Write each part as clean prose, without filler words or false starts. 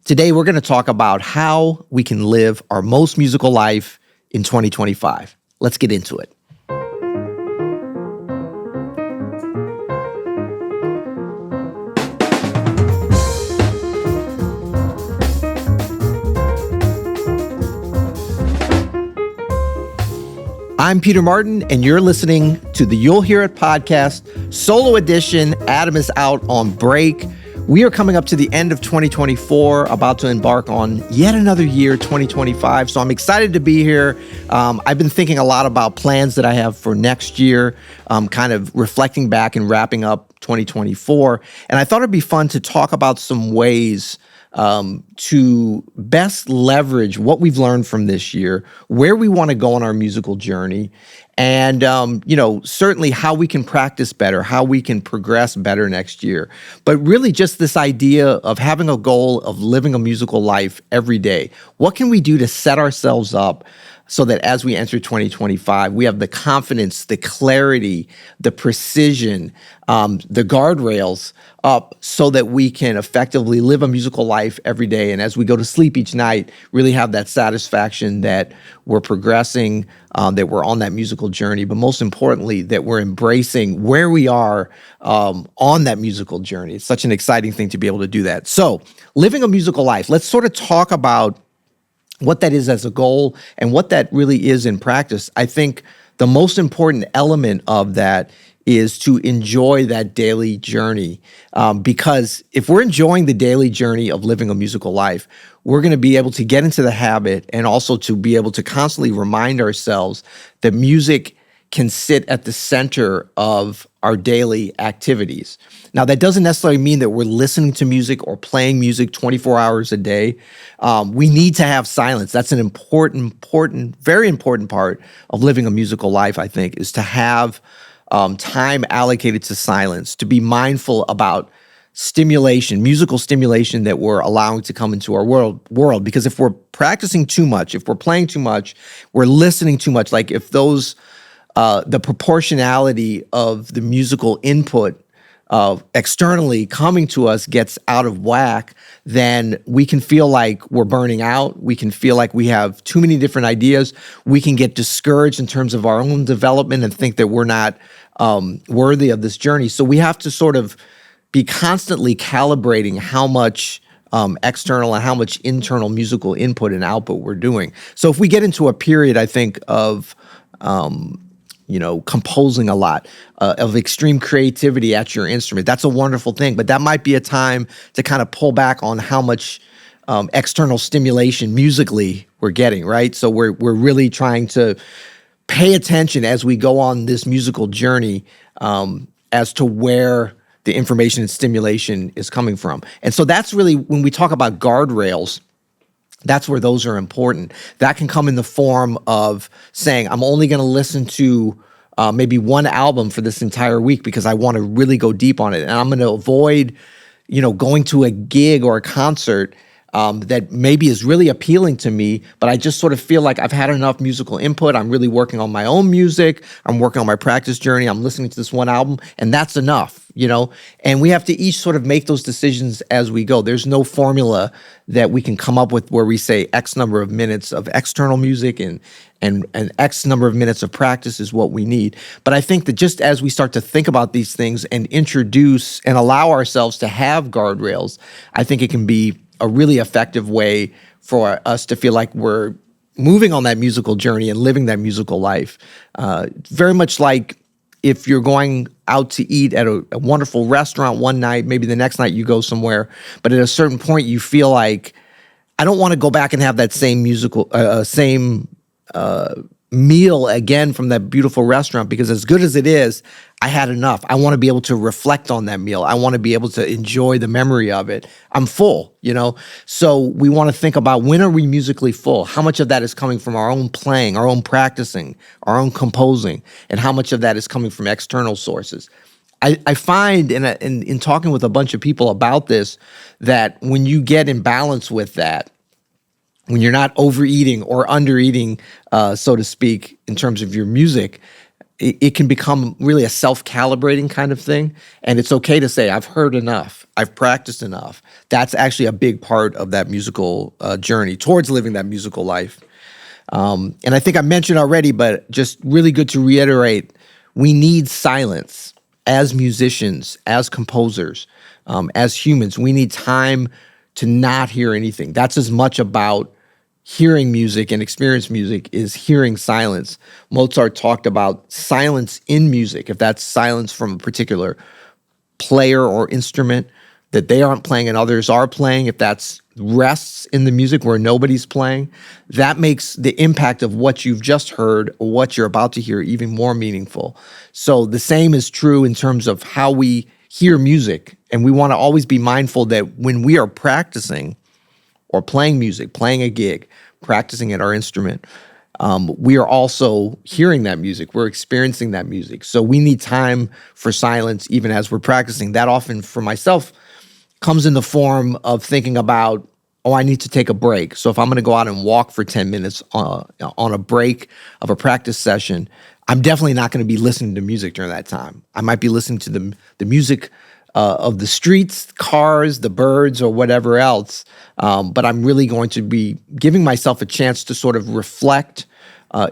Today, we're going to talk about how we can live our most musical life in 2025. Let's get into it. I'm Peter Martin, and you're listening to the You'll Hear It podcast, solo edition. Adam is out on break. We are coming up to the end of 2024, about to embark on yet another year, 2025. So I'm excited to be here. I've been thinking a lot about plans that I have for next year, kind of reflecting back and wrapping up 2024. And I thought it'd be fun to talk about some ways to best leverage what we've learned from this year, where we want to go on our musical journey, and certainly how we can practice better, how we can progress better next year. But really just this idea of having a goal of living a musical life every day. What can we do to set ourselves up so that as we enter 2025, we have the confidence, the clarity, the precision, the guardrails up so that we can effectively live a musical life every day. And as we go to sleep each night, really have that satisfaction that we're progressing, that we're on that musical journey, but most importantly, that we're embracing where we are on that musical journey. It's such an exciting thing to be able to do that. So living a musical life, let's sort of talk about what that is as a goal and what that really is in practice. I think the most important element of that is to enjoy that daily journey. Because if we're enjoying the daily journey of living a musical life, we're going to be able to get into the habit and also to be able to constantly remind ourselves that music can sit at the center of our daily activities. Now, that doesn't necessarily mean that we're listening to music or playing music 24 hours a day. We need to have silence. That's an very important part of living a musical life, I think, is to have time allocated to silence, to be mindful about stimulation, musical stimulation that we're allowing to come into our world. Because if we're practicing too much, if we're playing too much, we're listening too much, like if those the proportionality of the musical input externally coming to us gets out of whack, then we can feel like we're burning out. We can feel like we have too many different ideas. We can get discouraged in terms of our own development and think that we're not worthy of this journey. So we have to sort of be constantly calibrating how much external and how much internal musical input and output we're doing. So if we get into a period, I think, of composing a lot, of extreme creativity at your instrument, that's a wonderful thing. But that might be a time to kind of pull back on how much external stimulation musically we're getting, right? So we're really trying to pay attention as we go on this musical journey as to where the information and stimulation is coming from. And so that's really, when we talk about guardrails, that's where those are important. That can come in the form of saying, I'm only going to listen to maybe one album for this entire week because I want to really go deep on it. And I'm going to avoid, going to a gig or a concert that maybe is really appealing to me, but I just sort of feel like I've had enough musical input. I'm really working on my own music. I'm working on my practice journey. I'm listening to this one album, and that's enough, And we have to each sort of make those decisions as we go. There's no formula that we can come up with where we say X number of minutes of external music and X number of minutes of practice is what we need. But I think that just as we start to think about these things and introduce and allow ourselves to have guardrails, I think it can be a really effective way for us to feel like we're moving on that musical journey and living that musical life. Very much like if you're going out to eat at a wonderful restaurant one night, maybe the next night you go somewhere, but at a certain point you feel like, I don't want to go back and have that same meal again from that beautiful restaurant, because as good as it is, I had enough. I want to be able to reflect on that meal. I want to be able to enjoy the memory of it. I'm full, So we want to think about, when are we musically full? How much of that is coming from our own playing, our own practicing, our own composing, and how much of that is coming from external sources? I find in talking with a bunch of people about this, that when you get in balance with that, when you're not overeating or undereating, so to speak, in terms of your music, it can become really a self-calibrating kind of thing. And it's okay to say, I've heard enough. I've practiced enough. That's actually a big part of that musical journey towards living that musical life. And I think I mentioned already, but just really good to reiterate, we need silence as musicians, as composers, as humans. We need time to not hear anything. That's as much about hearing music and experience music is hearing silence. Mozart talked about silence in music, if that's silence from a particular player or instrument that they aren't playing and others are playing, if that's rests in the music where nobody's playing, that makes the impact of what you've just heard or what you're about to hear even more meaningful. So the same is true in terms of how we hear music. And we want to always be mindful that when we are practicing or playing music, playing a gig, practicing at our instrument, we are also hearing that music. We're experiencing that music. So we need time for silence even as we're practicing. That often, for myself, comes in the form of thinking about, oh, I need to take a break. So if I'm going to go out and walk for 10 minutes on a break of a practice session, I'm definitely not going to be listening to music during that time. I might be listening to the music of the streets, cars, the birds, or whatever else. But I'm really going to be giving myself a chance to sort of reflect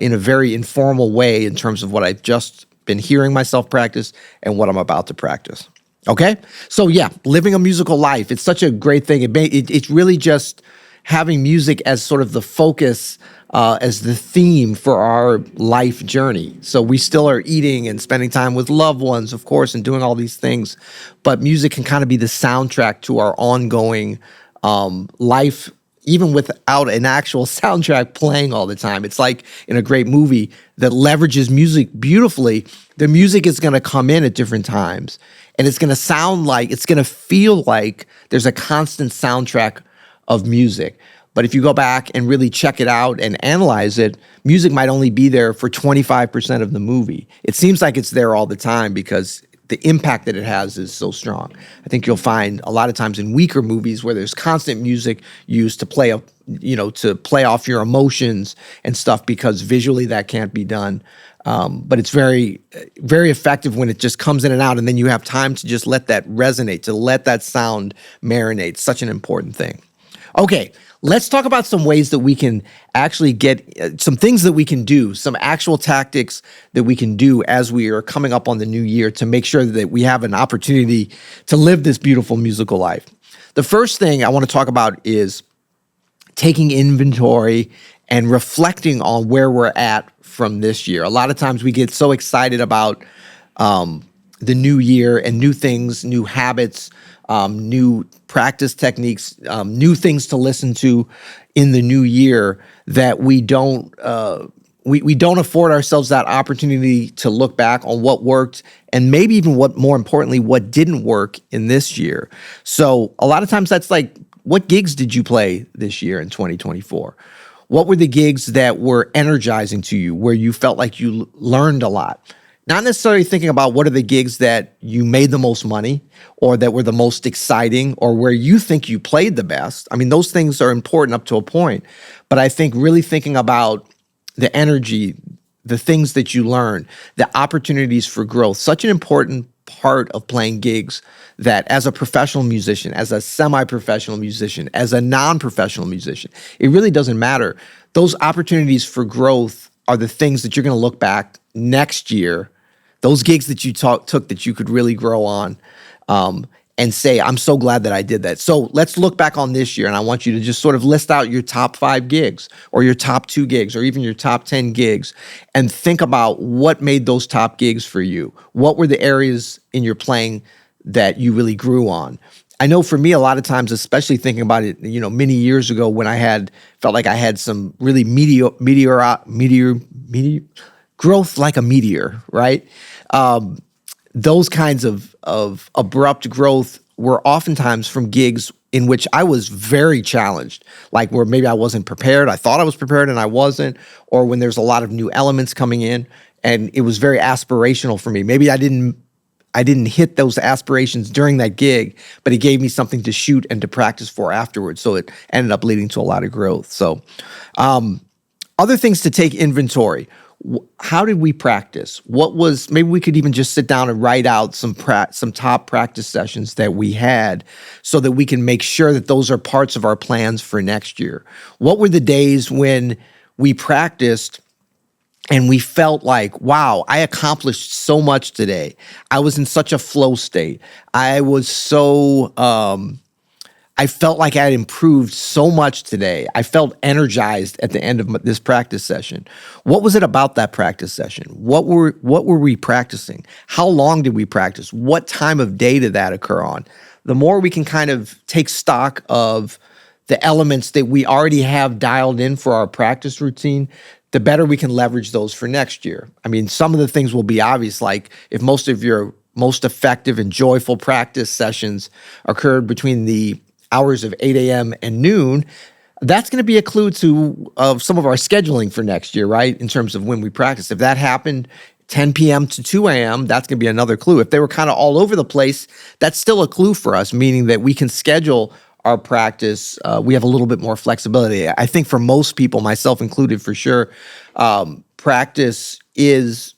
in a very informal way in terms of what I've just been hearing myself practice and what I'm about to practice. Okay? So yeah, living a musical life. It's such a great thing. It's really just having music as sort of the focus, as the theme for our life journey. So we still are eating and spending time with loved ones, of course, and doing all these things. But music can kind of be the soundtrack to our ongoing life, even without an actual soundtrack playing all the time. It's like in a great movie that leverages music beautifully, the music is going to come in at different times. And it's going to sound like, it's going to feel like there's a constant soundtrack of music. But if you go back and really check it out and analyze it, music might only be there for 25% of the movie. It seems like it's there all the time because the impact that it has is so strong. I think you'll find a lot of times in weaker movies where there's constant music used to play off your emotions and stuff because visually that can't be done. But it's very, very effective when it just comes in and out, and then you have time to just let that resonate, to let that sound marinate. Such an important thing. Okay, let's talk about some ways that we can actually get some things that we can do, some actual tactics that we can do as we are coming up on the new year to make sure that we have an opportunity to live this beautiful musical life. The first thing I want to talk about is taking inventory and reflecting on where we're at from this year. A lot of times we get so excited about the new year and new things, new habits, new practice techniques, new things to listen to in the new year that we don't afford ourselves that opportunity to look back on what worked and maybe even more importantly, what didn't work in this year. So a lot of times that's like, what gigs did you play this year in 2024? What were the gigs that were energizing to you, where you felt like you learned a lot? Not necessarily thinking about what are the gigs that you made the most money or that were the most exciting or where you think you played the best. I mean, those things are important up to a point. But I think really thinking about the energy, the things that you learn, the opportunities for growth, such an important part of playing gigs that as a professional musician, as a semi-professional musician, as a non-professional musician, it really doesn't matter. Those opportunities for growth are the things that you're going to look back next year, those gigs that you took that you could really grow on, and say, I'm so glad that I did that. So let's look back on this year, and I want you to just sort of list out your top 5 gigs or your top 2 gigs or even your top 10 gigs and think about what made those top gigs for you. What were the areas in your playing that you really grew on? I know for me, a lot of times, especially thinking about it, many years ago when I felt like I had some really growth like a meteor, right? Those kinds of abrupt growth were oftentimes from gigs in which I was very challenged, like where maybe I wasn't prepared. I thought I was prepared and I wasn't, or when there's a lot of new elements coming in and it was very aspirational for me. Maybe I didn't hit those aspirations during that gig, but it gave me something to shoot and to practice for afterwards. So it ended up leading to a lot of growth. So other things to take inventory. How did we practice? Maybe we could even just sit down and write out some top practice sessions that we had so that we can make sure that those are parts of our plans for next year. What were the days when we practiced and we felt like, wow, I accomplished so much today. I was in such a flow state. I felt like I had improved so much today. I felt energized at the end of this practice session. What was it about that practice session? What were we practicing? How long did we practice? What time of day did that occur on? The more we can kind of take stock of the elements that we already have dialed in for our practice routine, the better we can leverage those for next year. I mean, some of the things will be obvious, like if most of your most effective and joyful practice sessions occurred between the hours of 8 a.m. and noon, that's going to be a clue of some of our scheduling for next year, right? In terms of when we practice. If that happened 10 p.m. to 2 a.m., that's going to be another clue. If they were kind of all over the place, that's still a clue for us, meaning that we can schedule our practice. We have a little bit more flexibility. I think for most people, myself included for sure, practice is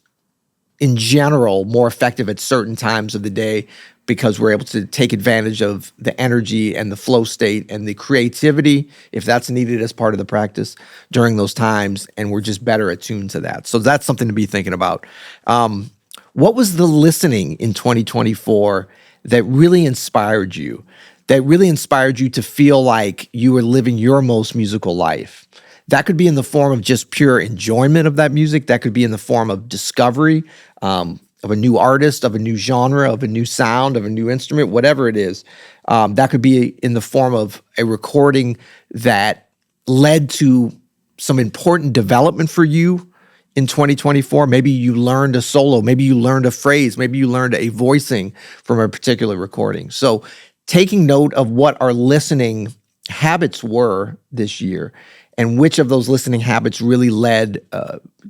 in general more effective at certain times of the day because we're able to take advantage of the energy and the flow state and the creativity, if that's needed as part of the practice during those times, and we're just better attuned to that. So that's something to be thinking about. What was the listening in 2024 that really inspired you? That really inspired you to feel like you were living your most musical life? That could be in the form of just pure enjoyment of that music. That could be in the form of discovery, of a new artist, of a new genre, of a new sound, of a new instrument, whatever it is. That could be in the form of a recording that led to some important development for you in 2024. Maybe you learned a solo, maybe you learned a phrase, maybe you learned a voicing from a particular recording. So taking note of what our listening habits were this year and which of those listening habits really led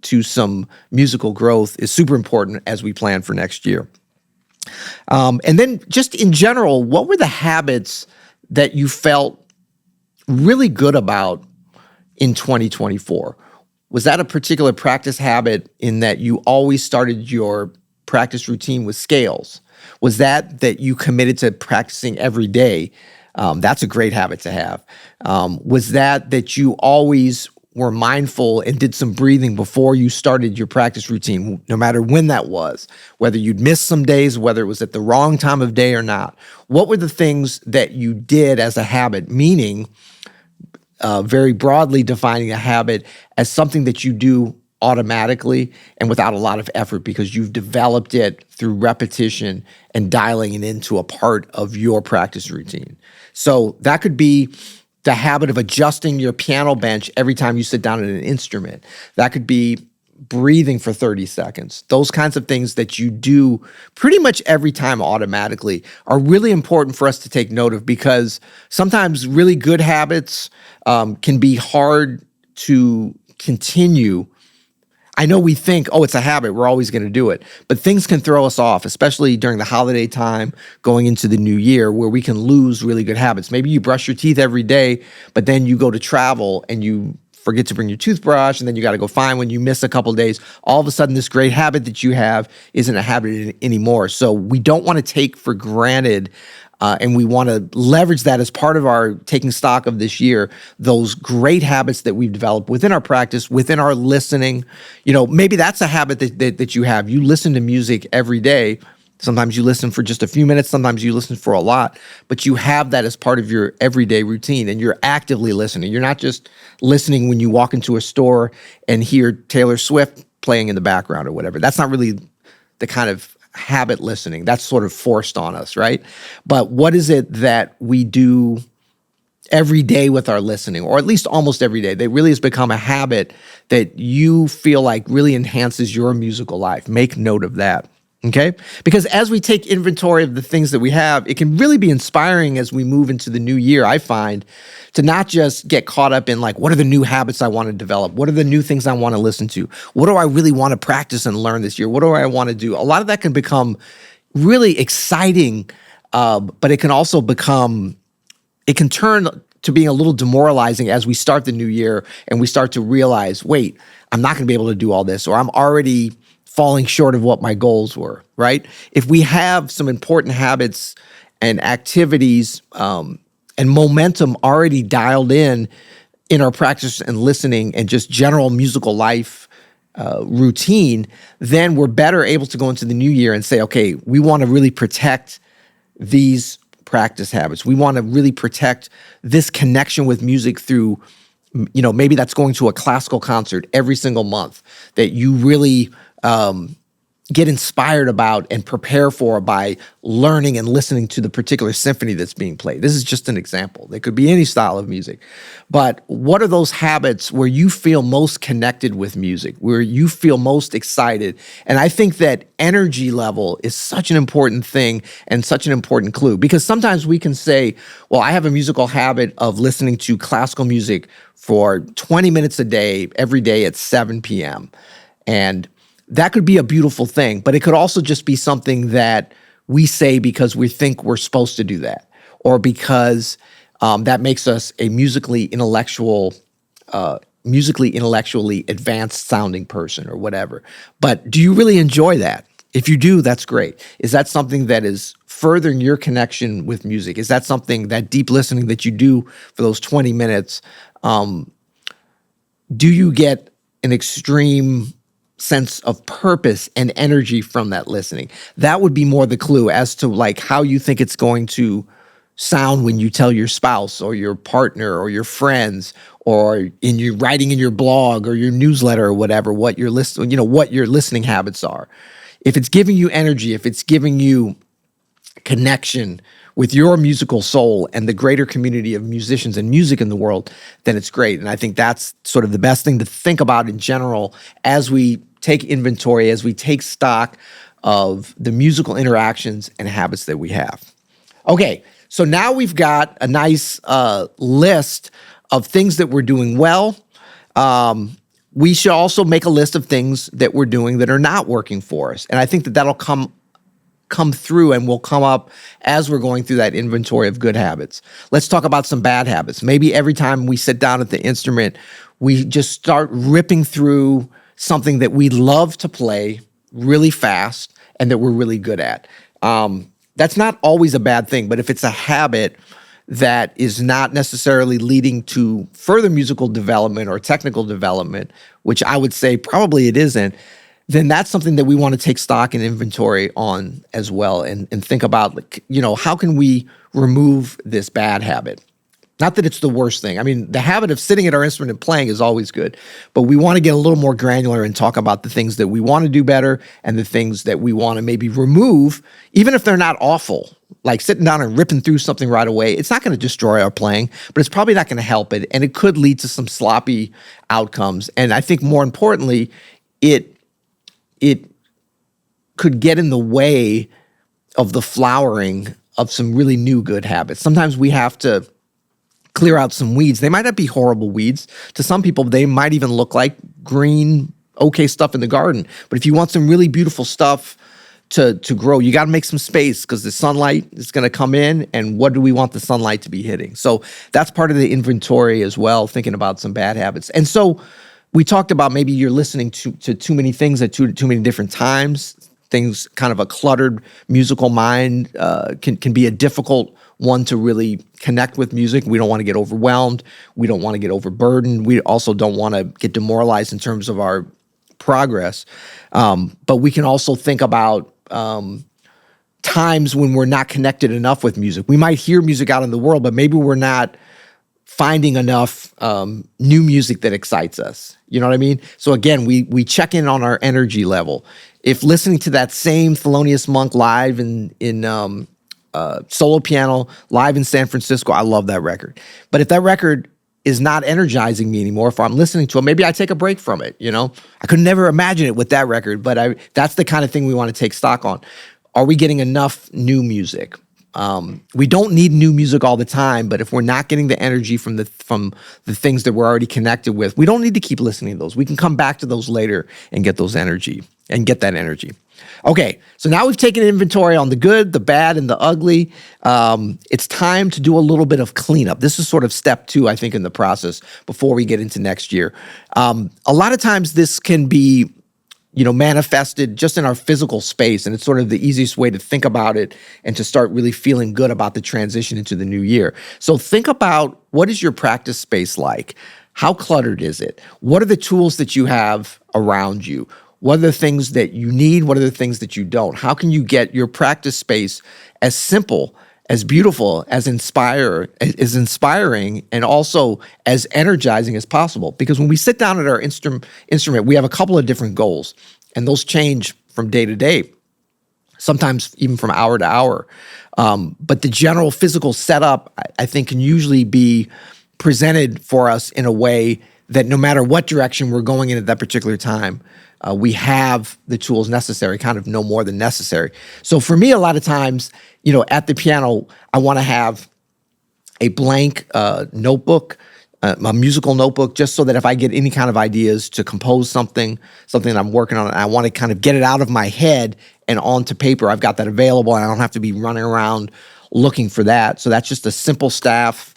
to some musical growth is super important as we plan for next year. And then just in general, what were the habits that you felt really good about in 2024? Was that a particular practice habit in that you always started your practice routine with scales? Was that you committed to practicing every day? That's a great habit to have. Was that you always were mindful and did some breathing before you started your practice routine, no matter when that was, whether you'd missed some days, whether it was at the wrong time of day or not? What were the things that you did as a habit, meaning very broadly defining a habit as something that you do automatically and without a lot of effort because you've developed it through repetition and dialing it into a part of your practice routine? So that could be the habit of adjusting your piano bench every time you sit down at an instrument. That could be breathing for 30 seconds. Those kinds of things that you do pretty much every time automatically are really important for us to take note of, because sometimes really good habits can be hard to continue. I know we think, oh, it's a habit, we're always going to do it, but things can throw us off, especially during the holiday time, going into the new year, where we can lose really good habits. Maybe you brush your teeth every day, but then you go to travel and you forget to bring your toothbrush, and then you got to go find when you miss a couple days. All of a sudden, this great habit that you have isn't a habit anymore. So we don't want to take for granted and we want to leverage that as part of our taking stock of this year, those great habits that we've developed within our practice, within our listening. You know, maybe that's a habit that you have. You listen to music every day. Sometimes you listen for just a few minutes. Sometimes you listen for a lot. But you have that as part of your everyday routine, and you're actively listening. You're not just listening when you walk into a store and hear Taylor Swift playing in the background or whatever. That's not really the kind of habit listening. That's sort of forced on us, right? But what is it that we do every day with our listening, or at least almost every day, that really has become a habit that you feel like really enhances your musical life? Make note of that, okay? Because as we take inventory of the things that we have, it can really be inspiring as we move into the new year, I find, to not just get caught up in like, what are the new habits I want to develop? What are the new things I want to listen to? What do I really want to practice and learn this year? What do I want to do? A lot of that can become really exciting, but it can also become, it can turn to being a little demoralizing as we start the new year and we start to realize, wait, I'm not going to be able to do all this, or I'm already falling short of what my goals were, right? If we have some important habits and activities and momentum already dialed in our practice and listening and just general musical life routine, then we're better able to go into the new year and say, okay, we want to really protect these practice habits. We want to really protect this connection with music through, maybe that's going to a classical concert every single month that you really get inspired about and prepare for by learning and listening to the particular symphony that's being played. This is just an example. It could be any style of music. But what are those habits where you feel most connected with music, where you feel most excited? And I think that energy level is such an important thing and such an important clue, because sometimes we can say, well, I have a musical habit of listening to classical music for 20 minutes a day, every day at 7 p.m. And that could be a beautiful thing, but it could also just be something that we say because we think we're supposed to do that, or because that makes us a musically intellectually advanced sounding person or whatever. But do you really enjoy that? If you do, that's great. Is that something that is furthering your connection with music? Is that something, that deep listening that you do for those 20 minutes, do you get an extreme sense of purpose and energy from that listening? That would be more the clue as to like how you think it's going to sound when you tell your spouse or your partner or your friends, or in your writing in your blog or your newsletter or whatever, what your listening habits are. If it's giving you energy, if it's giving you connection with your musical soul and the greater community of musicians and music in the world, then it's great. And I think that's sort of the best thing to think about in general as we take inventory, as we take stock of the musical interactions and habits that we have. Okay, so now we've got a nice list of things that we're doing well. We should also make a list of things that we're doing that are not working for us. And I think that that'll come through and will come up as we're going through that inventory of good habits. Let's talk about some bad habits. Maybe every time we sit down at the instrument, we just start ripping through something that we love to play really fast and that we're really good at. That's not always a bad thing, but if it's a habit that is not necessarily leading to further musical development or technical development, which I would say probably it isn't, then that's something that we want to take stock and inventory on as well, and think about, like, how can we remove this bad habit? Not that it's the worst thing. I mean, the habit of sitting at our instrument and playing is always good, but we want to get a little more granular and talk about the things that we want to do better and the things that we want to maybe remove, even if they're not awful. Like sitting down and ripping through something right away, it's not going to destroy our playing, but it's probably not going to help it, and it could lead to some sloppy outcomes. And I think more importantly, it could get in the way of the flowering of some really new good habits. Sometimes we have to clear out some weeds. They might not be horrible weeds. To some people, they might even look like green, okay stuff in the garden. But if you want some really beautiful stuff to grow, you got to make some space, because the sunlight is going to come in, and what do we want the sunlight to be hitting? So that's part of the inventory as well, thinking about some bad habits. And so we talked about maybe you're listening to too many things at too many different times. Things, kind of a cluttered musical mind can be a difficult one to really connect with music. We don't want to get overwhelmed. We don't want to get overburdened. We also don't want to get demoralized in terms of our progress. But we can also think about times when we're not connected enough with music. We might hear music out in the world, but maybe we're not finding enough new music that excites us. You know what I mean? So again, we check in on our energy level. If listening to that same Thelonious Monk live in solo piano live in San Francisco, I love that record. But if that record is not energizing me anymore, if I'm listening to it, maybe I take a break from it. I could never imagine it with that record, but that's the kind of thing we want to take stock on. Are we getting enough new music? We don't need new music all the time, but if we're not getting the energy from the things that we're already connected with, we don't need to keep listening to those. We can come back to those later and get that energy. Okay, so now we've taken inventory on the good, the bad, and the ugly. It's time to do a little bit of cleanup. This is sort of step 2, I think, in the process before we get into next year. A lot of times this can be, manifested just in our physical space, and it's sort of the easiest way to think about it and to start really feeling good about the transition into the new year. So think about, what is your practice space like? How cluttered is it? What are the tools that you have around you? What are the things that you need? What are the things that you don't? How can you get your practice space as simple, as beautiful, as inspiring, and also as energizing as possible? Because when we sit down at our instrument, we have a couple of different goals, and those change from day to day, sometimes even from hour to hour. But the general physical setup, I think, can usually be presented for us in a way that no matter what direction we're going in at that particular time, we have the tools necessary, kind of no more than necessary. So for me, a lot of times, at the piano, I want to have a blank notebook, a musical notebook, just so that if I get any kind of ideas to compose something that I'm working on, and I want to kind of get it out of my head and onto paper, I've got that available, and I don't have to be running around looking for that. So that's just a simple staff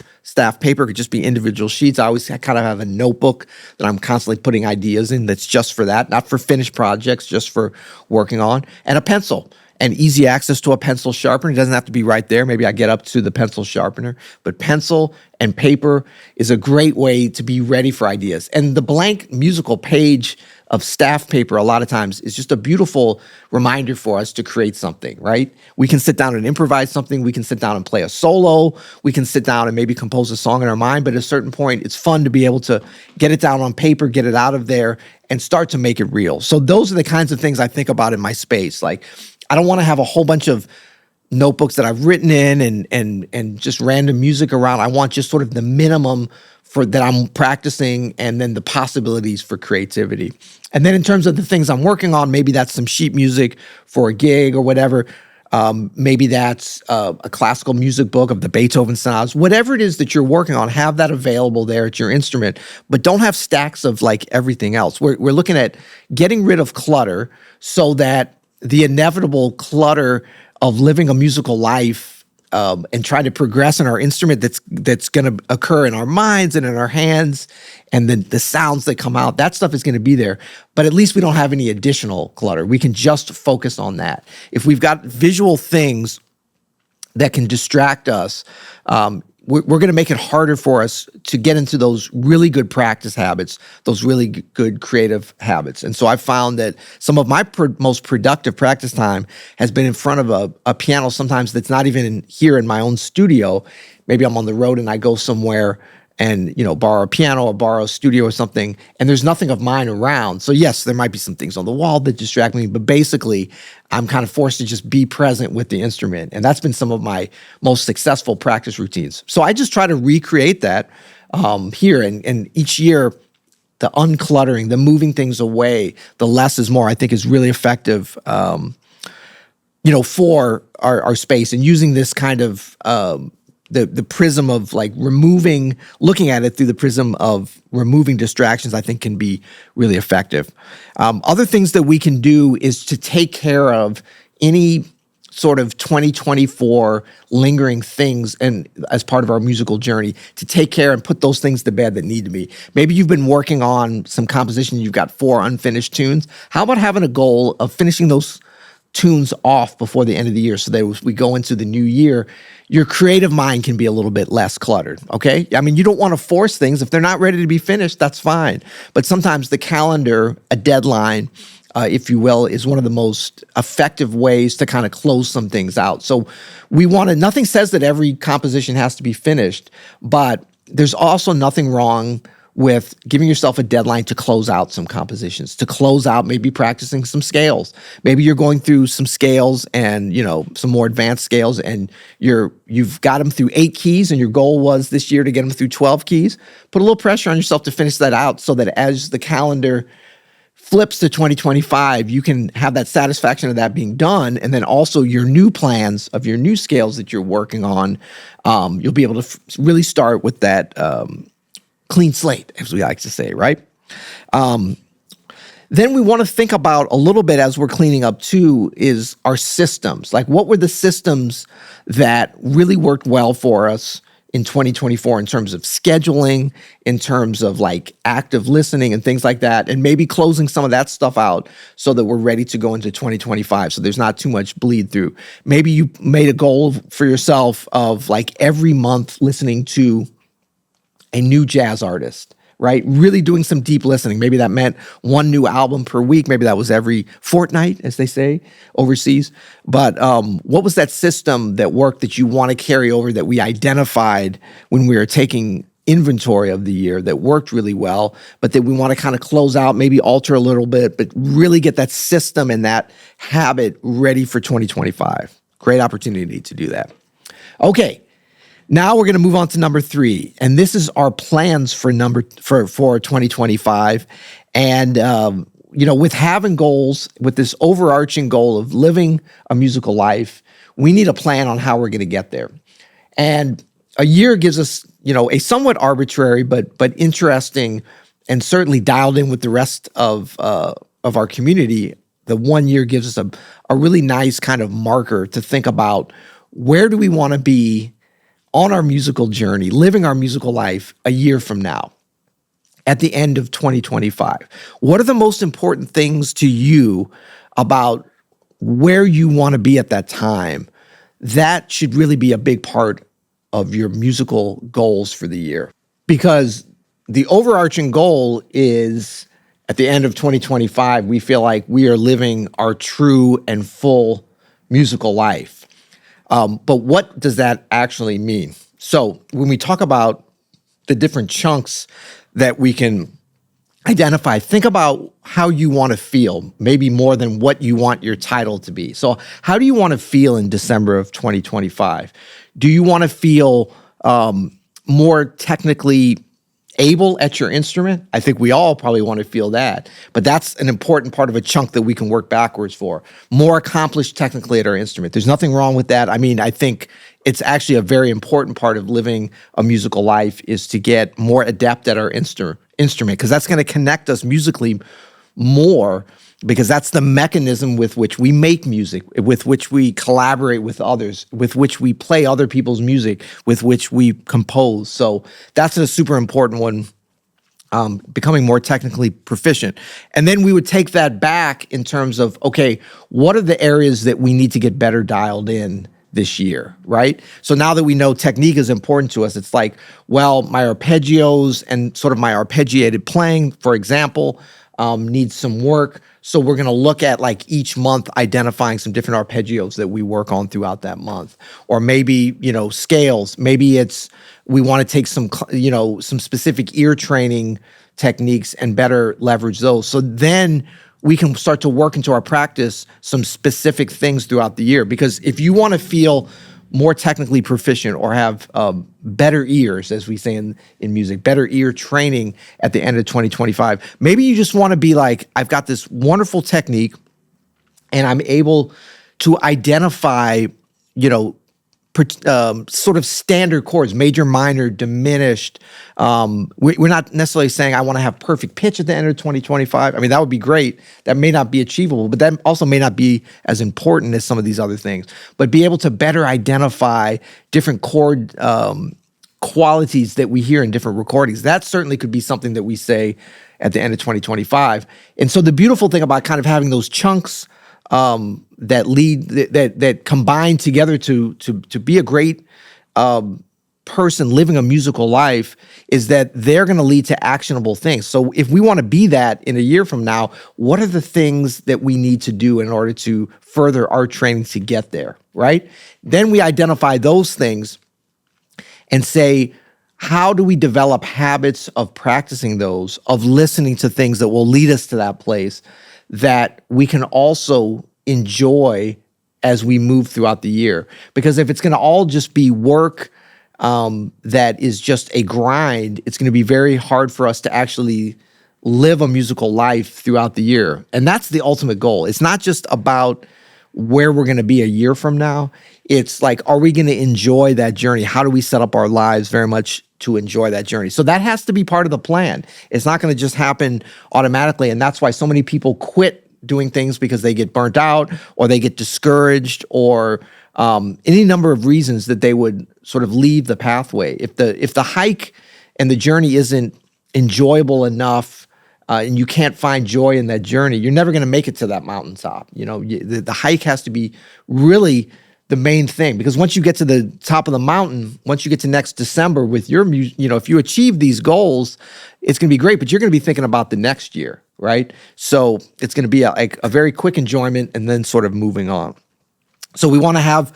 paper. It could just be individual sheets. I always kind of have a notebook that I'm constantly putting ideas in that's just for that, not for finished projects, just for working on, and a pencil. And easy access to a pencil sharpener. It doesn't have to be right there. Maybe I get up to the pencil sharpener. But pencil and paper is a great way to be ready for ideas. And the blank musical page of staff paper, a lot of times, is just a beautiful reminder for us to create something, right? We can sit down and improvise something. We can sit down and play a solo. We can sit down and maybe compose a song in our mind. But at a certain point, it's fun to be able to get it down on paper, get it out of there, and start to make it real. So those are the kinds of things I think about in my space. Like, I don't want to have a whole bunch of notebooks that I've written in and just random music around. I want just sort of the minimum for that I'm practicing, and then the possibilities for creativity. And then in terms of the things I'm working on, maybe that's some sheet music for a gig or whatever. Maybe that's a classical music book of the Beethoven sonatas. Whatever it is that you're working on, have that available there at your instrument, but don't have stacks of like everything else. We're looking at getting rid of clutter so that the inevitable clutter of living a musical life and trying to progress in our instrument that's going to occur in our minds and in our hands, and then the sounds that come out, that stuff is going to be there. But at least we don't have any additional clutter. We can just focus on that. If we've got visual things that can distract us, we're going to make it harder for us to get into those really good practice habits, those really good creative habits. And so I found that some of my most productive practice time has been in front of a piano, sometimes that's not even here in my own studio. Maybe I'm on the road and I go somewhere and, borrow a piano or borrow a studio or something, and there's nothing of mine around. So yes, there might be some things on the wall that distract me, but basically I'm kind of forced to just be present with the instrument. And that's been some of my most successful practice routines. So I just try to recreate that here. And each year, the uncluttering, the moving things away, the less is more, I think is really effective, for our space, and using this kind of the prism of like looking at it through the prism of removing distractions, I think can be really effective. Other things that we can do is to take care of any sort of 2024 lingering things, and as part of our musical journey, to take care and put those things to bed that need to be. Maybe you've been working on some composition, you've got 4 unfinished tunes. How about having a goal of finishing those tunes off before the end of the year, so that as we go into the new year, your creative mind can be a little bit less cluttered, okay? I mean, you don't want to force things. If they're not ready to be finished, that's fine. But sometimes the calendar, a deadline, if you will, is one of the most effective ways to kind of close some things out. So nothing says that every composition has to be finished, but there's also nothing wrong with giving yourself a deadline to close out some compositions, to close out maybe practicing some scales. Maybe you're going through some scales and, some more advanced scales, and you've got them through 8 keys, and your goal was this year to get them through 12 keys. Put a little pressure on yourself to finish that out, so that as the calendar flips to 2025, you can have that satisfaction of that being done. And then also your new plans of your new scales that you're working on, you'll be able to really start with that clean slate, as we like to say, right? Then we want to think about a little bit as we're cleaning up too is our systems. Like what were the systems that really worked well for us in 2024 in terms of scheduling, in terms of like active listening and things like that, and maybe closing some of that stuff out so that we're ready to go into 2025. So there's not too much bleed through. Maybe you made a goal for yourself of like every month listening to a new jazz artist, right? Really doing some deep listening. Maybe that meant one new album per week. Maybe that was every fortnight, as they say overseas. But what was that system that worked that you want to carry over that we identified when we were taking inventory of the year that worked really well, but that we want to kind of close out, maybe alter a little bit, but really get that system and that habit ready for 2025? Great opportunity to do that. Okay. Now we're going to move on to number 3, and this is our plans for 2025. And with having goals, with this overarching goal of living a musical life, we need a plan on how we're going to get there. And a year gives us, a somewhat arbitrary but interesting and certainly dialed in with the rest of our community. The 1 year gives us a really nice kind of marker to think about where do we want to be on our musical journey, living our musical life a year from now, at the end of 2025. What are the most important things to you about where you want to be at that time? That should really be a big part of your musical goals for the year. Because the overarching goal is, at the end of 2025, we feel like we are living our true and full musical life. But what does that actually mean? So when we talk about the different chunks that we can identify, think about how you want to feel, maybe more than what you want your title to be. So how do you want to feel in December of 2025? Do you want to feel more technically able at your instrument? I think we all probably want to feel that, but that's an important part of a chunk that we can work backwards for. More accomplished technically at our instrument. There's nothing wrong with that. I mean, I think it's actually a very important part of living a musical life is to get more adept at our instrument, because that's going to connect us musically more, because that's the mechanism with which we make music, with which we collaborate with others, with which we play other people's music, with which we compose. So that's a super important one, becoming more technically proficient. And then we would take that back in terms of, okay, what are the areas that we need to get better dialed in this year, right? So now that we know technique is important to us, it's like, well, my arpeggios and sort of my arpeggiated playing, for example, needs some work. So we're going to look at like each month identifying some different arpeggios that we work on throughout that month. Or maybe, scales. Maybe it's we want to take some specific ear training techniques and better leverage those. So then we can start to work into our practice some specific things throughout the year. Because if you want to feel more technically proficient or have better ears, as we say in music, better ear training at the end of 2025. Maybe you just want to be like, I've got this wonderful technique and I'm able to identify, sort of standard chords, major, minor, diminished. We're not necessarily saying I want to have perfect pitch at the end of 2025. I mean, that would be great. That may not be achievable, but that also may not be as important as some of these other things. But be able to better identify different chord qualities that we hear in different recordings. That certainly could be something that we say at the end of 2025. And so the beautiful thing about kind of having those chunks that combine together to be a great person living a musical life is that they're going to lead to actionable things. So if we want to be that in a year from now, what are the things that we need to do in order to further our training to get there, right? Then we identify those things and say, how do we develop habits of practicing those, of listening to things that will lead us to that place that we can also enjoy as we move throughout the year? Because if it's going to all just be work that is just a grind, it's going to be very hard for us to actually live a musical life throughout the year. And that's the ultimate goal. It's not just about where we're going to be a year from now. It's like, are we going to enjoy that journey? How do we set up our lives very much to enjoy that journey. So that has to be part of the plan. It's not going to just happen automatically. And that's why so many people quit doing things, because they get burnt out or they get discouraged, or any number of reasons that they would sort of leave the pathway. If the hike and the journey isn't enjoyable enough, and you can't find joy in that journey, you're never going to make it to that mountaintop. The hike has to be really the main thing, because once you get to the top of the mountain, once you get to next December with your if you achieve these goals, it's going to be great, but you're going to be thinking about the next year, right? So it's going to be a very quick enjoyment and then sort of moving on. So we want to have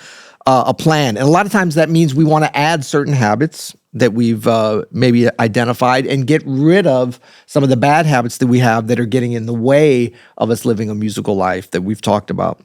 a plan. And a lot of times that means we want to add certain habits that we've maybe identified and get rid of some of the bad habits that we have that are getting in the way of us living a musical life that we've talked about.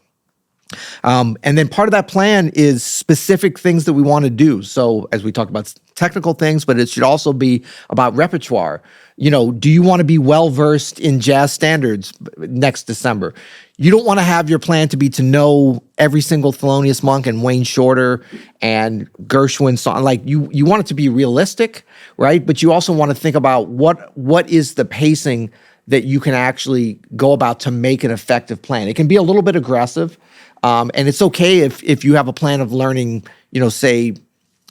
And then part of that plan is specific things that we want to do. So as we talked about technical things, but it should also be about repertoire. Do you want to be well-versed in jazz standards next December? You don't want to have your plan to be to know every single Thelonious Monk and Wayne Shorter and Gershwin song. Like you want it to be realistic, right? But you also want to think about what is the pacing that you can actually go about to make an effective plan. It can be a little bit aggressive. And it's okay if you have a plan of learning, say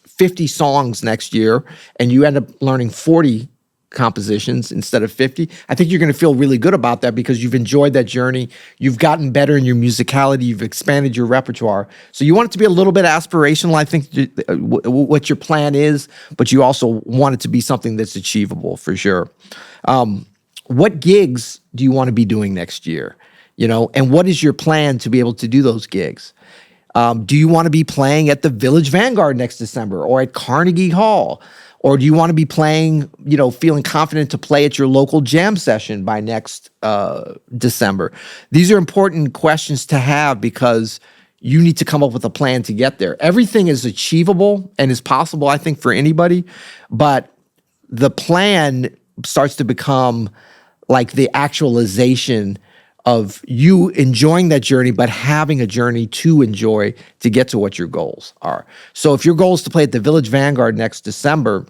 50 songs next year and you end up learning 40 compositions instead of 50. I think you're going to feel really good about that because you've enjoyed that journey. You've gotten better in your musicality. You've expanded your repertoire. So you want it to be a little bit aspirational, I think, what your plan is, but you also want it to be something that's achievable for sure. What gigs do you want to be doing next year? And what is your plan to be able to do those gigs? Do you want to be playing at the Village Vanguard next December or at Carnegie Hall? Or do you want to be playing, feeling confident to play at your local jam session by next December? These are important questions to have because you need to come up with a plan to get there. Everything is achievable and is possible, I think, for anybody, but the plan starts to become like the actualization of you enjoying that journey, but having a journey to enjoy to get to what your goals are. So if your goal is to play at the Village Vanguard next December,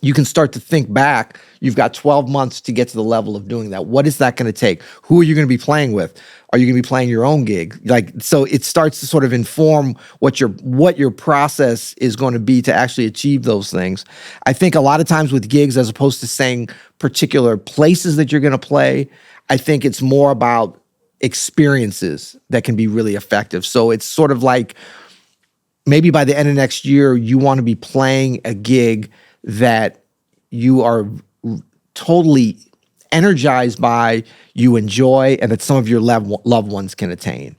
you can start to think back. You've got 12 months to get to the level of doing that. What is that going to take? Who are you going to be playing with? Are you going to be playing your own gig? So it starts to sort of inform what your process is going to be to actually achieve those things. I think a lot of times with gigs, as opposed to saying particular places that you're going to play, I think it's more about experiences that can be really effective. So it's sort of like maybe by the end of next year, you want to be playing a gig that you are totally energized by, you enjoy, and that some of your loved ones can achieve.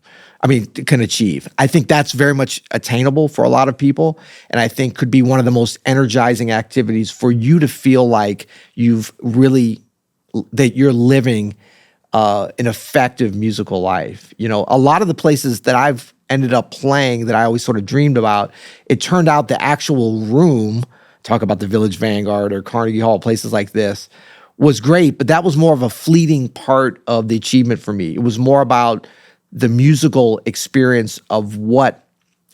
I think that's very much attainable for a lot of people, and I think could be one of the most energizing activities for you to feel like that you're living an effective musical life. A lot of the places that I've ended up playing that I always sort of dreamed about, it turned out the actual room, talk about the Village Vanguard or Carnegie Hall, places like this, was great, but that was more of a fleeting part of the achievement for me. It was more about the musical experience of what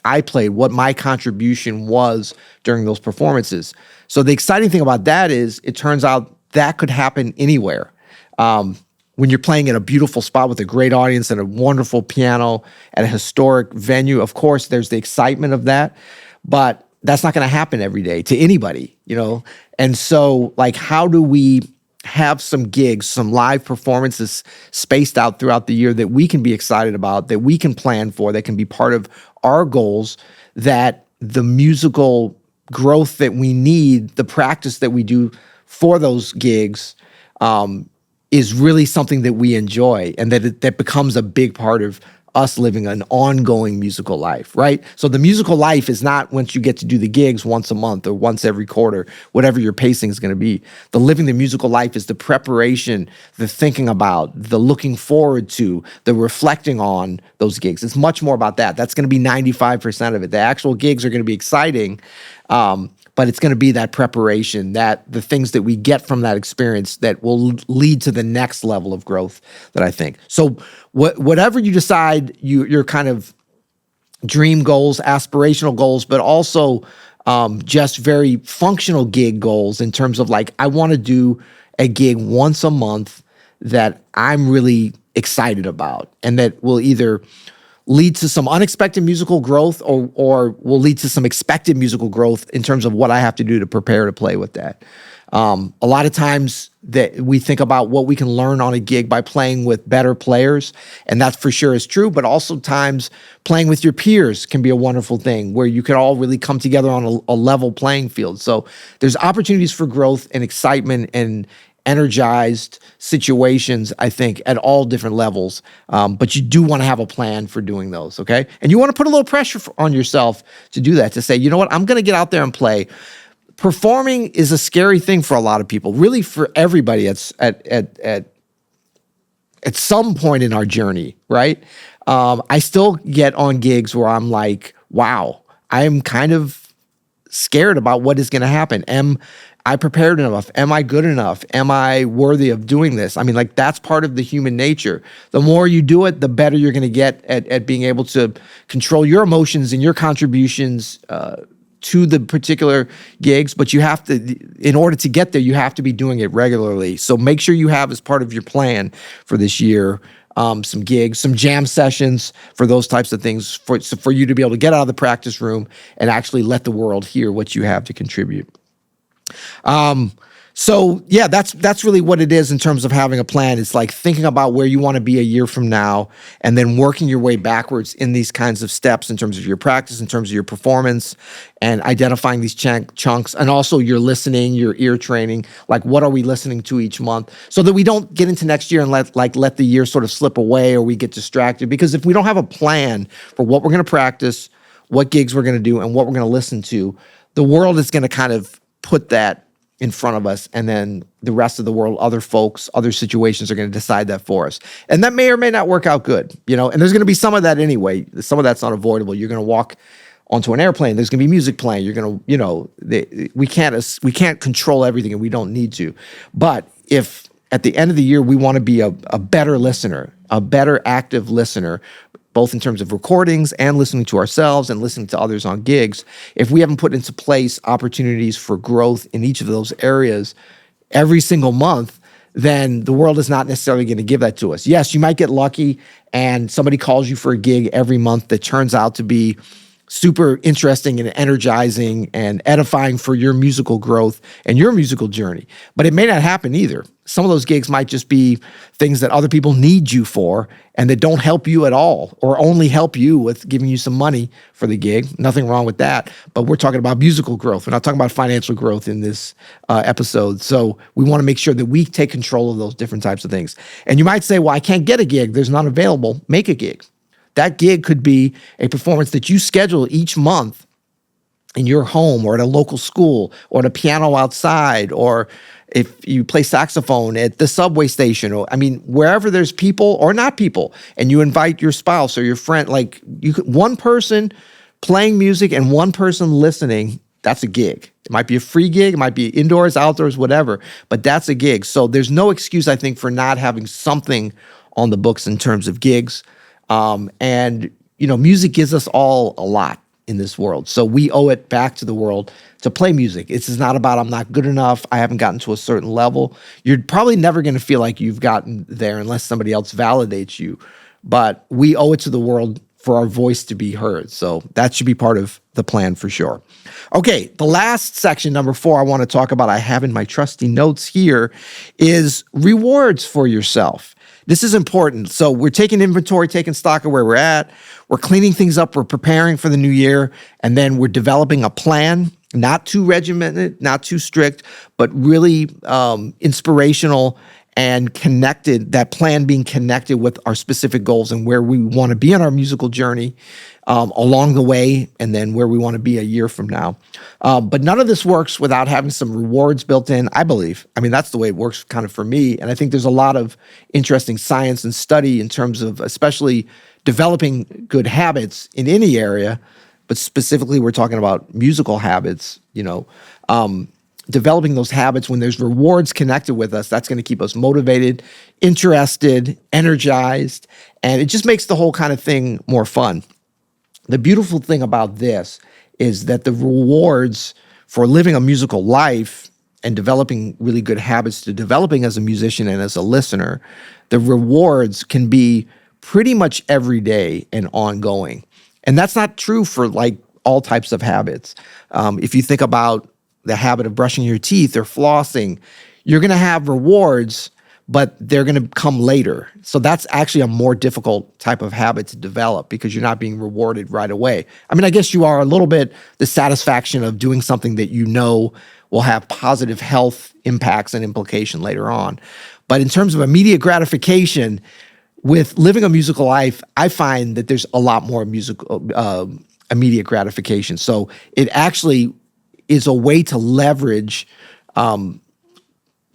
I played, what my contribution was during those performances. So the exciting thing about that is it turns out that could happen anywhere. When you're playing at a beautiful spot with a great audience and a wonderful piano at a historic venue, of course, there's the excitement of that, but that's not going to happen every day to anybody, And so, how do we have some gigs, some live performances spaced out throughout the year that we can be excited about, that we can plan for, that can be part of our goals, that the musical growth that we need, the practice that we do for those gigs, is really something that we enjoy, and that becomes a big part of us living an ongoing musical life, right? So the musical life is not once you get to do the gigs once a month or once every quarter, whatever your pacing is going to be. The living the musical life is the preparation, the thinking about, the looking forward to, the reflecting on those gigs. It's much more about that. That's going to be 95% of it. The actual gigs are going to be exciting, but it's going to be that preparation, that the things that we get from that experience that will lead to the next level of growth that I think. So whatever you decide, your kind of dream goals, aspirational goals, but also just very functional gig goals in terms of like, I want to do a gig once a month that I'm really excited about and that will either lead to some unexpected musical growth or will lead to some expected musical growth in terms of what I have to do to prepare to play with that. A lot of times that we think about what we can learn on a gig by playing with better players, and that for sure is true, but also times playing with your peers can be a wonderful thing where you can all really come together on a level playing field. So there's opportunities for growth and excitement and energized situations, I think, at all different levels. But you do want to have a plan for doing those, okay? And you want to put a little pressure on yourself to do that, to say, you know what, I'm going to get out there and play. Performing is a scary thing for a lot of people, really for everybody at some point in our journey, right? I still get on gigs where I'm like, wow, I'm kind of scared about what is going to happen. Am I prepared enough? Am I good enough? Am I worthy of doing this? I mean, like, that's part of the human nature. The more you do it, the better you're going to get at being able to control your emotions and your contributions to the particular gigs. But you have to, in order to get there, you have to be doing it regularly. So make sure you have as part of your plan for this year some gigs, some jam sessions, for those types of things, for you to be able to get out of the practice room and actually let the world hear what you have to contribute. So yeah, that's really what it is in terms of having a plan. It's like thinking about where you want to be a year from now and then working your way backwards in these kinds of steps in terms of your practice, in terms of your performance, and identifying these chunks, and also your listening, your ear training, like what are we listening to each month, so that we don't get into next year and let the year sort of slip away or we get distracted. Because if we don't have a plan for what we're going to practice, what gigs we're going to do, and what we're going to listen to, the world is going to kind of put that in front of us, and then the rest of the world, other folks, other situations are going to decide that for us. And that may or may not work out good, and there's going to be some of that anyway. Some of that's not avoidable. You're going to walk onto an airplane, there's going to be music playing. You're going to, we can't control everything, and we don't need to. But if at the end of the year we want to be a better listener, a better active listener, both in terms of recordings and listening to ourselves and listening to others on gigs, if we haven't put into place opportunities for growth in each of those areas every single month, then the world is not necessarily going to give that to us. Yes, you might get lucky and somebody calls you for a gig every month that turns out to be super interesting and energizing and edifying for your musical growth and your musical journey. But it may not happen either. Some of those gigs might just be things that other people need you for and that don't help you at all, or only help you with giving you some money for the gig. Nothing wrong with that. But we're talking about musical growth. We're not talking about financial growth in this episode. So we want to make sure that we take control of those different types of things. And you might say, well, I can't get a gig. There's none available. Make a gig. That gig could be a performance that you schedule each month in your home or at a local school or at a piano outside, or if you play saxophone at the subway station, or wherever there's people or not people, and you invite your spouse or your friend, like one person playing music and one person listening, that's a gig. It might be a free gig, it might be indoors, outdoors, whatever, but that's a gig. So there's no excuse, I think, for not having something on the books in terms of gigs. Music gives us all a lot in this world. So we owe it back to the world to play music. This is not about I'm not good enough, I haven't gotten to a certain level. You're probably never going to feel like you've gotten there unless somebody else validates you. But we owe it to the world for our voice to be heard. So that should be part of the plan for sure. Okay, the last section, number 4, I want to talk about, I have in my trusty notes here, is rewards for yourself. This is important. So we're taking inventory, taking stock of where we're at. We're cleaning things up. We're preparing for the new year. And then we're developing a plan, not too regimented, not too strict, but really inspirational and connected, that plan being connected with our specific goals and where we want to be on our musical journey along the way, and then where we want to be a year from now. But none of this works without having some rewards built in, I believe. That's the way it works kind of for me. And I think there's a lot of interesting science and study in terms of especially developing good habits in any area, but specifically we're talking about musical habits, developing those habits when there's rewards connected with us. That's going to keep us motivated, interested, energized, and it just makes the whole kind of thing more fun. The beautiful thing about this is that the rewards for living a musical life and developing really good habits to developing as a musician and as a listener, the rewards can be pretty much every day and ongoing. And that's not true for like all types of habits. If you think about the habit of brushing your teeth or flossing, you're going to have rewards, but they're going to come later. So that's actually a more difficult type of habit to develop because you're not being rewarded right away. I mean, I guess you are a little bit the satisfaction of doing something that you know will have positive health impacts and implication later on. But in terms of immediate gratification, with living a musical life, I find that there's a lot more immediate gratification. So it actually is a way to leverage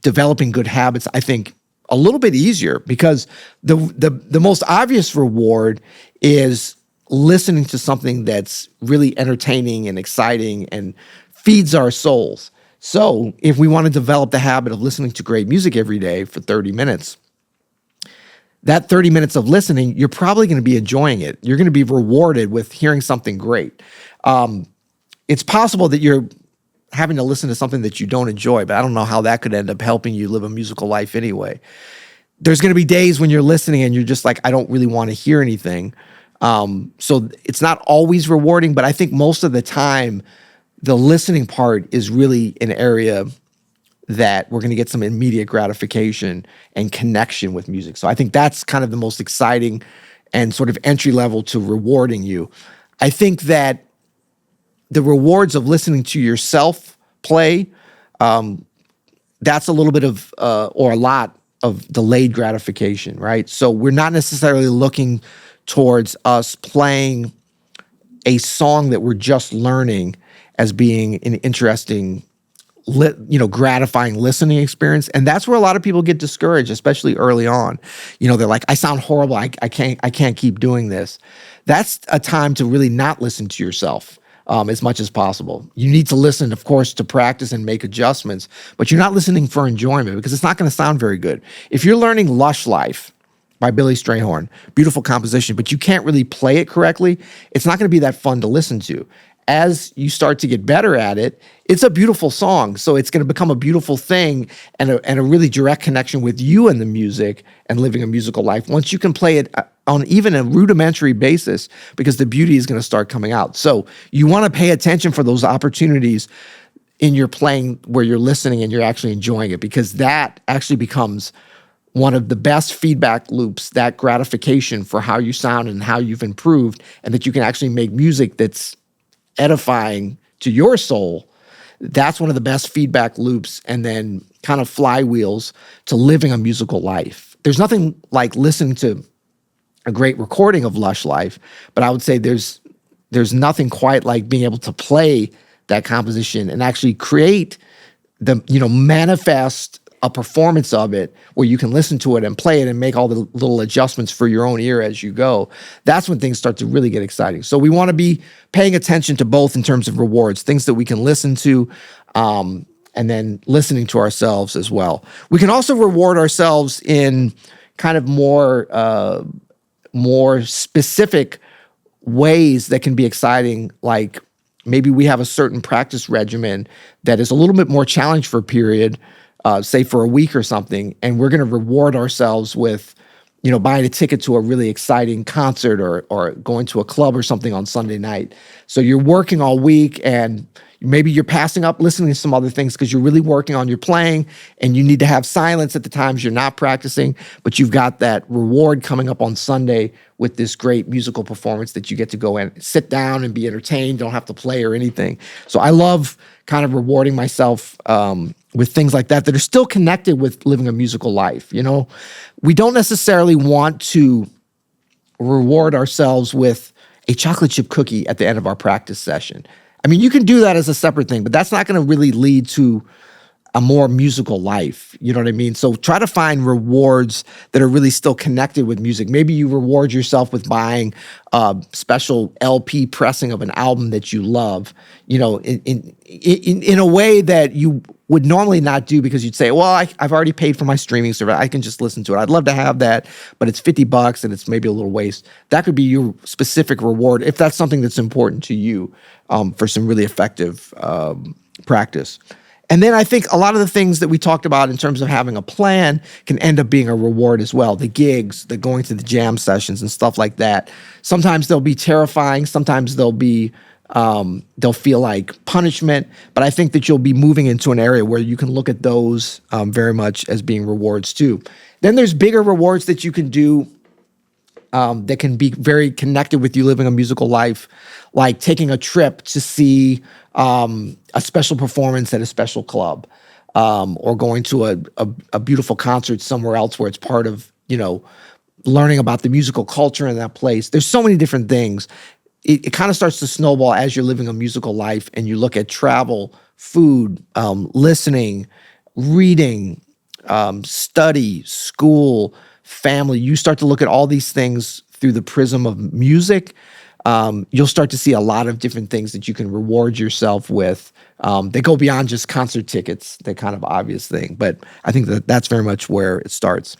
developing good habits, I think, a little bit easier because the most obvious reward is listening to something that's really entertaining and exciting and feeds our souls. So if we want to develop the habit of listening to great music every day for 30 minutes, that 30 minutes of listening, you're probably going to be enjoying it. You're going to be rewarded with hearing something great. It's possible that you're having to listen to something that you don't enjoy, but I don't know how that could end up helping you live a musical life anyway. There's going to be days when you're listening and you're just like, I don't really want to hear anything. So it's not always rewarding, but I think most of the time, the listening part is really an area that we're going to get some immediate gratification and connection with music. So I think that's kind of the most exciting and sort of entry level to rewarding you. I think that the rewards of listening to yourself play, that's a little bit of, or a lot of delayed gratification, right? So we're not necessarily looking towards us playing a song that we're just learning as being an interesting, gratifying listening experience. And that's where a lot of people get discouraged, especially early on. They're like, I sound horrible. I can't keep doing this. That's a time to really not listen to yourself as much as possible. You need to listen, of course, to practice and make adjustments, but you're not listening for enjoyment because it's not going to sound very good. If you're learning Lush Life by Billy Strayhorn, beautiful composition, but you can't really play it correctly, it's not going to be that fun to listen to. As you start to get better at it, it's a beautiful song. So it's going to become a beautiful thing and a really direct connection with you and the music and living a musical life once you can play it on even a rudimentary basis because the beauty is going to start coming out. So you want to pay attention for those opportunities in your playing where you're listening and you're actually enjoying it because that actually becomes one of the best feedback loops, that gratification for how you sound and how you've improved and that you can actually make music that's edifying to your soul. That's one of the best feedback loops and then kind of flywheels to living a musical life. There's nothing like listening to a great recording of Lush Life, but I would say there's nothing quite like being able to play that composition and actually create manifest a performance of it where you can listen to it and play it and make all the little adjustments for your own ear as you go. That's when things start to really get exciting. So we want to be paying attention to both in terms of rewards, things that we can listen to, and then listening to ourselves as well. We can also reward ourselves in kind of more specific ways that can be exciting, like maybe we have a certain practice regimen that is a little bit more challenged for a period, say for a week or something, and we're going to reward ourselves with, buying a ticket to a really exciting concert or going to a club or something on Sunday night. So you're working all week and maybe you're passing up listening to some other things because you're really working on your playing and you need to have silence at the times you're not practicing, but you've got that reward coming up on Sunday with this great musical performance that you get to go and sit down and be entertained, don't have to play or anything. So I love kind of rewarding myself with things like that are still connected with living a musical life. We don't necessarily want to reward ourselves with a chocolate chip cookie at the end of our practice session. I mean, you can do that as a separate thing, but that's not going to really lead to a more musical life. You know what I mean? So try to find rewards that are really still connected with music. Maybe you reward yourself with buying a special LP pressing of an album that you love, you know, in a way that you would normally not do, because you'd say, well, I've already paid for my streaming service. I can just listen to it. I'd love to have that, but it's $50 and it's maybe a little waste. That could be your specific reward if that's something that's important to you, for some really effective practice. And then I think a lot of the things that we talked about in terms of having a plan can end up being a reward as well. The gigs, the going to the jam sessions and stuff like that. Sometimes they'll be terrifying. Sometimes they'll feel like punishment. But I think that you'll be moving into an area where you can look at those very much as being rewards too. Then there's bigger rewards that you can do that can be very connected with you living a musical life, like taking a trip to see a special performance at a special club, or going to a beautiful concert somewhere else where it's part of, you know, learning about the musical culture in that place. There's so many different things. It kind of starts to snowball as you're living a musical life and you look at travel, food, listening, reading, study, school, family. You start to look at all these things through the prism of music. You'll start to see a lot of different things that you can reward yourself with. They go beyond just concert tickets, the kind of obvious thing. But I think that that's very much where it starts.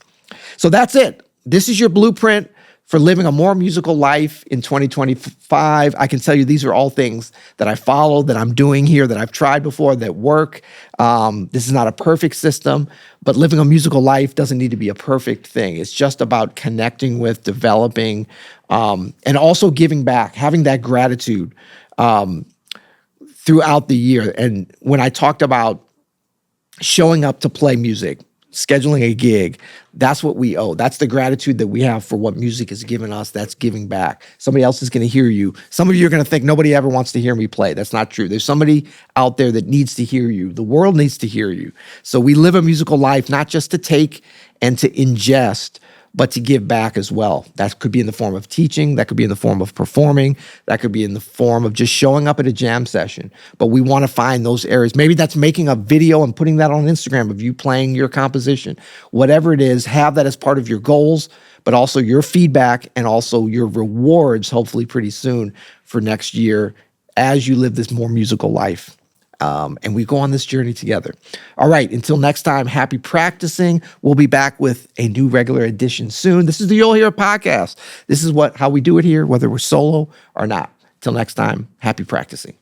So that's it. This is your blueprint for living a more musical life in 2025. I can tell you these are all things that I follow, that I'm doing here, that I've tried before, that work. This is not a perfect system, but living a musical life doesn't need to be a perfect thing. It's just about connecting with, developing, and also giving back, having that gratitude throughout the year. And when I talked about showing up to play music, scheduling a gig, that's what we owe. That's the gratitude that we have for what music has given us. That's giving back. Somebody else is going to hear you. Some of you are going to think nobody ever wants to hear me play. That's not true. There's somebody out there that needs to hear you. The world needs to hear you. So we live a musical life, not just to take and to ingest, but to give back as well. That could be in the form of teaching. That could be in the form of performing. That could be in the form of just showing up at a jam session. But we want to find those areas. Maybe that's making a video and putting that on Instagram of you playing your composition. Whatever it is, have that as part of your goals, but also your feedback and also your rewards, hopefully pretty soon for next year as you live this more musical life. And we go on this journey together. All right, until next time, happy practicing. We'll be back with a new regular edition soon. This is the You'll Hear It podcast. This is how we do it here, whether we're solo or not. Till next time, happy practicing.